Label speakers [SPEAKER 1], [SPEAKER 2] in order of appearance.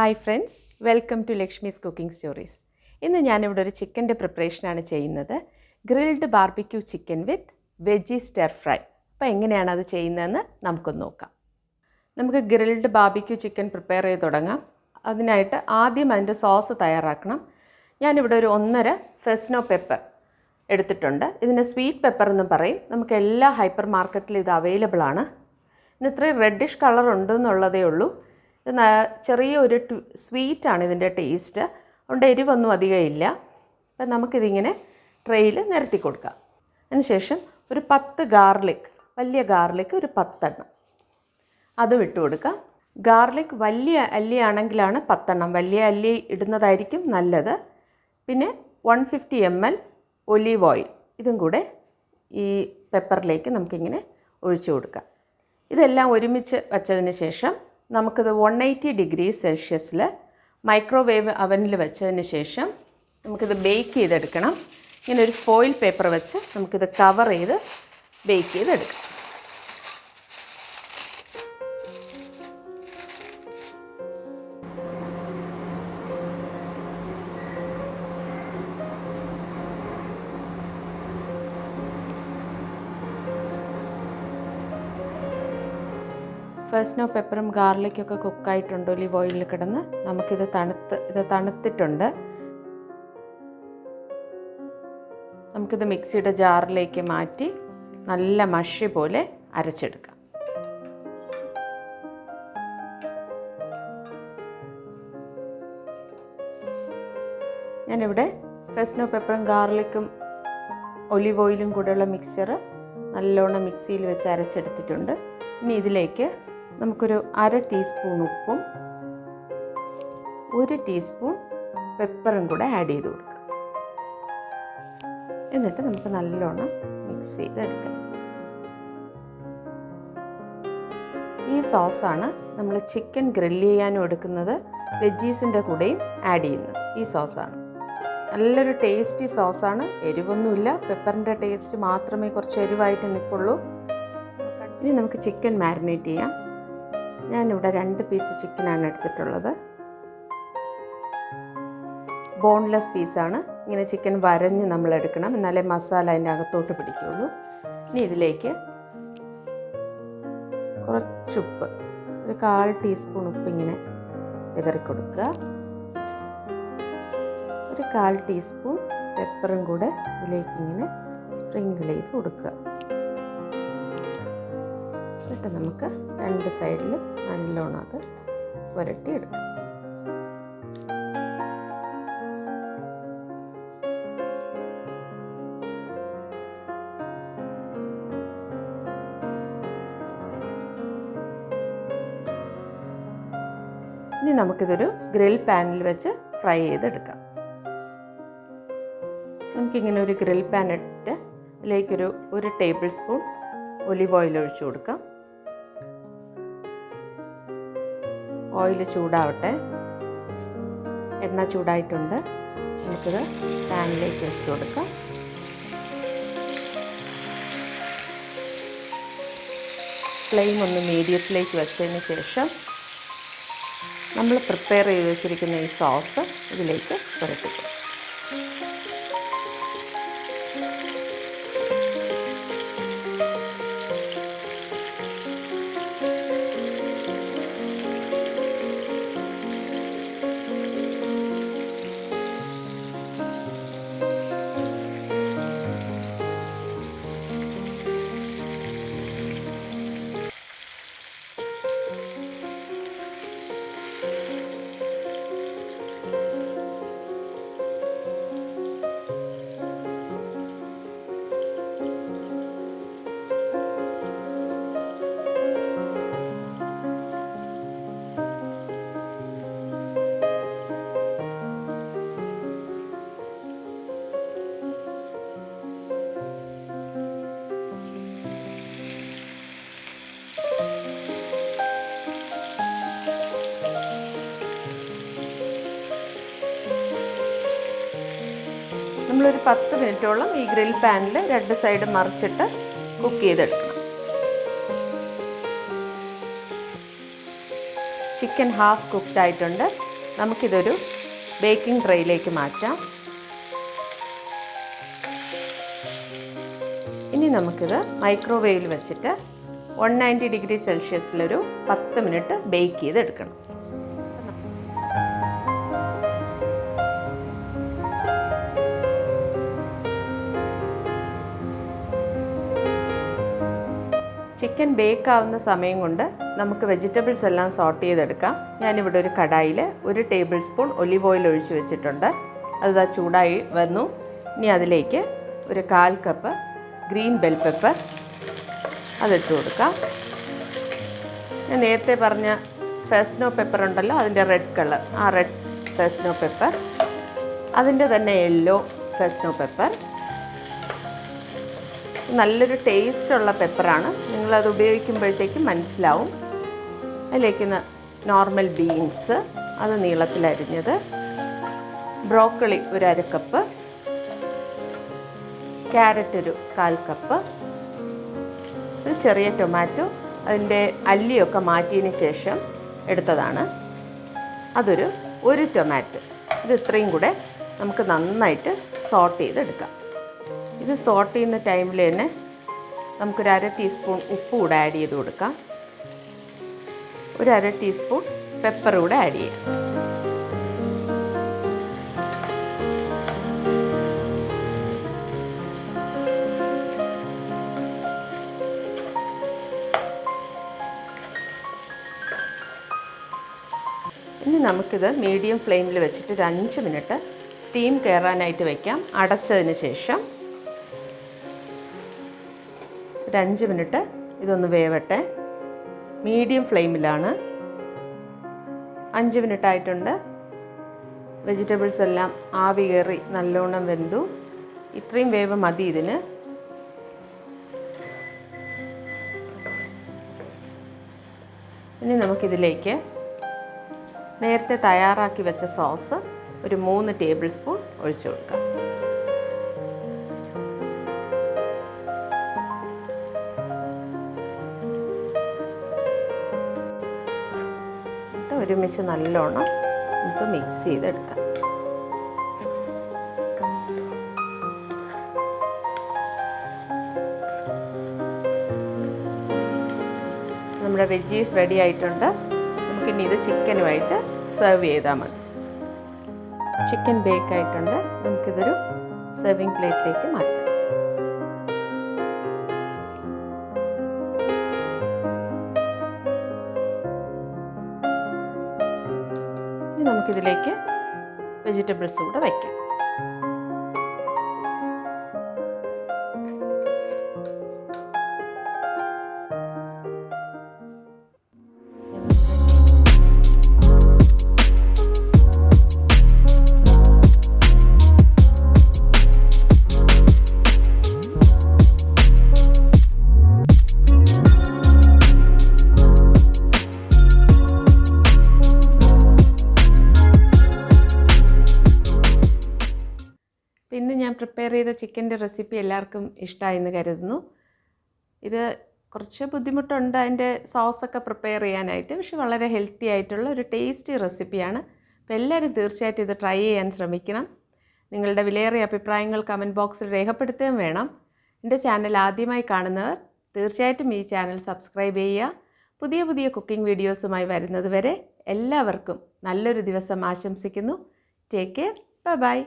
[SPEAKER 1] Hi friends, welcome to Lakshmi's cooking stories. ഇന്ന് ഞാനിവിടെ ഒരു ചിക്കൻ്റെ പ്രിപ്പറേഷനാണ് ചെയ്യുന്നത്. Grilled barbecue chicken with veggie stir fry. അപ്പോൾ എങ്ങനെയാണ് അത് ചെയ്യുന്നതെന്ന് നമുക്കൊന്ന് നോക്കാം. നമുക്ക് ഗ്രിൽഡ് ബാർബിക്യൂ ചിക്കൻ പ്രിപ്പയർ ചെയ്ത് തുടങ്ങാം. അതിനായിട്ട് ആദ്യം അതിൻ്റെ സോസ് തയ്യാറാക്കണം. ഞാനിവിടെ ഒരു 1.5 ഫ്രെസ്നോ പെപ്പർ എടുത്തിട്ടുണ്ട്. ഇതിന് സ്വീറ്റ് പെപ്പർ എന്ന് പറയും. നമുക്ക് എല്ലാ ഹൈപ്പർ മാർക്കറ്റിലും ഇത് അവൈലബിൾ ആണ്. ഇന്ന് ഇത്രയും റെഡിഷ് കളർ ഉണ്ടെന്നുള്ളതേ ഉള്ളൂ. ഇത് ചെറിയൊരു സ്വീറ്റാണ് ഇതിൻ്റെ ടേസ്റ്റ്, അതുകൊണ്ട് എരിവൊന്നും അധികം ഇല്ല. അപ്പം നമുക്കിതിങ്ങനെ ട്രെയിൽ നിരത്തി കൊടുക്കാം. അതിനുശേഷം ഒരു 10 ഗാർലിക്, വലിയ ഗാർലിക് ഒരു 10 എണ്ണം അത് വിട്ട് കൊടുക്കാം. ഗാർലിക് വലിയ അല്ലിയാണെങ്കിലാണ് 10 എണ്ണം, വലിയ അല്ലി ഇടുന്നതായിരിക്കും നല്ലത്. പിന്നെ 150 ml ഒലീവ് ഓയിൽ, ഇതും കൂടെ ഈ പെപ്പറിലേക്ക് നമുക്കിങ്ങനെ ഒഴിച്ചു കൊടുക്കാം. ഇതെല്ലാം ഒരുമിച്ച് വച്ചതിന് ശേഷം നമുക്കിത് 180 ഡിഗ്രി സെൽഷ്യസിൽ മൈക്രോവേവ് അവനിൽ വെച്ചതിന് ശേഷം നമുക്കിത് ബേക്ക് ചെയ്തെടുക്കണം. ഇങ്ങനെ ഒരു ഫോയിൽ പേപ്പർ വെച്ച് നമുക്കിത് കവർ ചെയ്ത് ബേക്ക് ചെയ്തെടുക്കാം. ഫ്രെസ്നോ പെപ്പറും ഗാർലിക്കൊക്കെ കുക്കായിട്ടുണ്ട് ഒലിവ് ഓയിലിൽ കിടന്ന്. നമുക്കിത് തണുത്തിട്ടുണ്ട്. നമുക്കിത് മിക്സിയുടെ ജാറിലേക്ക് മാറ്റി നല്ല മഷി പോലെ അരച്ചെടുക്കാം. ഞാനിവിടെ ഫ്രെസ്നോ പെപ്പറും ഗാർലിക്കും ഒലിവ് ഓയിലും കൂടെയുള്ള മിക്സ്ചർ നല്ലോണം മിക്സിയിൽ വെച്ച് അരച്ചെടുത്തിട്ടുണ്ട്. ഇനി ഇതിലേക്ക് നമുക്കൊരു 1/2 ടീസ്പൂൺ ഉപ്പും 1 ടീസ്പൂൺ പെപ്പറും കൂടെ ആഡ് ചെയ്ത് കൊടുക്കാം. എന്നിട്ട് നമുക്ക് നല്ലോണം മിക്സ് ചെയ്തെടുക്കാം. ഈ സോസാണ് നമ്മൾ ചിക്കൻ ഗ്രില്ല് ചെയ്യാനും എടുക്കുന്നത്, വെജീസിൻ്റെ കൂടെയും ആഡ് ചെയ്യുന്നത്. ഈ സോസാണ് നല്ലൊരു ടേസ്റ്റി സോസാണ്. എരിവൊന്നുമില്ല, പെപ്പറിൻ്റെ ടേസ്റ്റ് മാത്രമേ കുറച്ച് എരിവായിട്ട് നിൽപ്പുള്ളൂ. ഇനി നമുക്ക് ചിക്കൻ മാരിനേറ്റ് ചെയ്യാം. ഞാനിവിടെ 2 പീസ് ചിക്കനാണ് എടുത്തിട്ടുള്ളത്. ബോൺലെസ് പീസാണ്. ഇങ്ങനെ ചിക്കൻ വരഞ്ഞ് നമ്മൾ എടുക്കണം, എന്നാലേ മസാല അതിൻ്റെ അകത്തോട്ട് പിടിക്കുള്ളൂ. ഇനി ഇതിലേക്ക് കുറച്ചുപ്പ്, ഒരു 1/4 ടീസ്പൂൺ ഉപ്പ് ഇങ്ങനെ വിതറി കൊടുക്കുക. ഒരു 1/4 ടീസ്പൂൺ പെപ്പറും കൂടെ ഇതിലേക്ക് ഇങ്ങനെ സ്പ്രിങ്കിൾ ചെയ്ത് കൊടുക്കുക. എന്നിട്ട് നമുക്ക് 2 സൈഡിലും നല്ലോണം അത് പുരട്ടിയെടുക്കാം. ഇനി നമുക്കിതൊരു ഗ്രിൽ പാനിൽ വെച്ച് ഫ്രൈ ചെയ്തെടുക്കാം. നമുക്കിങ്ങനെ ഒരു ഗ്രിൽ പാൻ ഇട്ടിട്ട് അതിലേക്കൊരു 1 ടേബിൾ സ്പൂൺ ഒലിവ് ഓയിൽ ഒഴിച്ചു കൊടുക്കാം. ഓയിൽ ചൂടാവട്ടെ. എണ്ണ ചൂടായിട്ടുണ്ട്. നമുക്കിത് പാനിലേക്ക് വെച്ച് കൊടുക്കാം. ഫ്ലെയിം ഒന്ന് മീഡിയത്തിലേക്ക് വെച്ചതിന് ശേഷം നമ്മൾ പ്രിപ്പയർ ചെയ്ത് വെച്ചിരിക്കുന്ന ഈ സോസ് ഇതിലേക്ക് പുരട്ടിക്കും. നമ്മളൊരു 10 മിനിറ്റോളം ഈ ഗ്രിൽ പാനിൽ 2 സൈഡ് മറിച്ചിട്ട് കുക്ക് ചെയ്തെടുക്കണം. ചിക്കൻ ഹാഫ് കുക്ക്ഡ് ആയിട്ടുണ്ട്. നമുക്കിതൊരു ബേക്കിംഗ് ട്രേയിലേക്ക് മാറ്റാം. ഇനി നമുക്കിത് മൈക്രോവേവിൽ വെച്ചിട്ട് 190 ഡിഗ്രി സെൽഷ്യസിലൊരു 10 മിനിറ്റ് ബേക്ക് ചെയ്തെടുക്കണം. ചിക്കൻ ബേക്ക് ആവുന്ന സമയം കൊണ്ട് നമുക്ക് വെജിറ്റബിൾസ് എല്ലാം സോട്ട് ചെയ്തെടുക്കാം. ഞാനിവിടെ ഒരു കടായിൽ 1 ടേബിൾ സ്പൂൺ ഒലിവ് ഓയിൽ ഒഴിച്ച് വെച്ചിട്ടുണ്ട്. അത് ചൂടായി വന്നു. ഇനി അതിലേക്ക് ഒരു 1/4 കപ്പ് ഗ്രീൻ ബെൽ പെപ്പർ അതിട്ട് കൊടുക്കാം. ഞാൻ നേരത്തെ പറഞ്ഞ ഫ്രെസ്നോ പെപ്പർ ഉണ്ടല്ലോ, അതിൻ്റെ റെഡ് കളർ, ആ റെഡ് ഫ്രെസ്നോ പെപ്പർ, അതിൻ്റെ തന്നെ യെല്ലോ ഫ്രെസ്നോ പെപ്പർ. നല്ലൊരു ടേസ്റ്റുള്ള പെപ്പറാണ്, നിങ്ങളത് ഉപയോഗിക്കുമ്പോഴത്തേക്കും മനസ്സിലാവും. അതിലേക്ക് നോർമൽ ബീൻസ്, അത് നീളത്തിലരിഞ്ഞത്, ബ്രോക്കോളി ഒരു 1/2 കപ്പ്, ക്യാരറ്റ് ഒരു 1/4 കപ്പ്, ഒരു ചെറിയ ടൊമാറ്റോ, അതിൻ്റെ അല്ലിയൊക്കെ മാറ്റിയതിന് ശേഷം എടുത്തതാണ്, അതൊരു 1 ടൊമാറ്റോ. ഇത് ഇത്രയും കൂടെ നമുക്ക് നന്നായിട്ട് സോട്ട് ചെയ്തെടുക്കാം. ഇത് സോട്ട് ചെയ്യുന്ന ടൈമിൽ തന്നെ നമുക്കൊരു 1/2 ടീസ്പൂൺ ഉപ്പ് കൂടെ ആഡ് ചെയ്ത് കൊടുക്കാം. ഒരു 1/2 ടീസ്പൂൺ പെപ്പർ കൂടെ ആഡ് ചെയ്യാം. ഇനി നമുക്കിത് മീഡിയം ഫ്ലെയിമിൽ വെച്ചിട്ട് ഒരു 5 മിനിറ്റ് സ്റ്റീം കയറാനായിട്ട് വയ്ക്കാം. അടച്ചതിന് ശേഷം ഒരു 5 മിനിറ്റ് ഇതൊന്ന് വേവട്ടെ. മീഡിയം ഫ്ലെയിമിലാണ്. 5 മിനിറ്റ് ആയിട്ടുണ്ട്. വെജിറ്റബിൾസ് എല്ലാം ആവി കയറി നല്ലോണം വെന്തു. ഇത്രയും വേവ് മതി ഇതിന്. ഇനി നമുക്കിതിലേക്ക് നേരത്തെ തയ്യാറാക്കി വെച്ച സോസ് ഒരു 3 ടേബിൾ സ്പൂൺ ഒഴിച്ചു കൊടുക്കാം. ഒരുമിച്ച് നല്ലോണം നമുക്ക് മിക്സ് ചെയ്തെടുക്കാം. നമ്മുടെ വെജീസ് റെഡി ആയിട്ടുണ്ട്. നമുക്കിനി ഇത് ചിക്കനുമായിട്ട് സെർവ് ചെയ്താൽ മതി. ചിക്കൻ ബേക്ക് ആയിട്ടുണ്ട്. നമുക്കിതൊരു സെർവിങ് പ്ലേറ്റിലേക്ക് മാറ്റാം. നമുക്കിതിലേക്ക് വെജിറ്റബിൾസ് കൂടെ വയ്ക്കാം. ഇന്ന് ഞാൻ പ്രിപ്പയർ ചെയ്ത ചിക്കൻ്റെ റെസിപ്പി എല്ലാവർക്കും ഇഷ്ടമായെന്ന് കരുതുന്നു. ഇത് കുറച്ച് ബുദ്ധിമുട്ടുണ്ട് അതിൻ്റെ സോസൊക്കെ പ്രിപ്പയർ ചെയ്യാനായിട്ട്, പക്ഷെ വളരെ ഹെൽത്തി ആയിട്ടുള്ള ഒരു ടേസ്റ്റി റെസിപ്പിയാണ്. അപ്പോൾ എല്ലാവരും തീർച്ചയായിട്ടും ഇത് ട്രൈ ചെയ്യാൻ ശ്രമിക്കണം. നിങ്ങളുടെ വിലയേറിയ അഭിപ്രായങ്ങൾ കമൻറ്റ് ബോക്സിൽ രേഖപ്പെടുത്തുകയും വേണം. എൻ്റെ ചാനൽ ആദ്യമായി കാണുന്നവർ തീർച്ചയായിട്ടും ഈ ചാനൽ സബ്സ്ക്രൈബ് ചെയ്യുക. പുതിയ പുതിയ കുക്കിംഗ് വീഡിയോസുമായി വരുന്നത് വരെ എല്ലാവർക്കും നല്ലൊരു ദിവസം ആശംസിക്കുന്നു. Take care. Bye bye.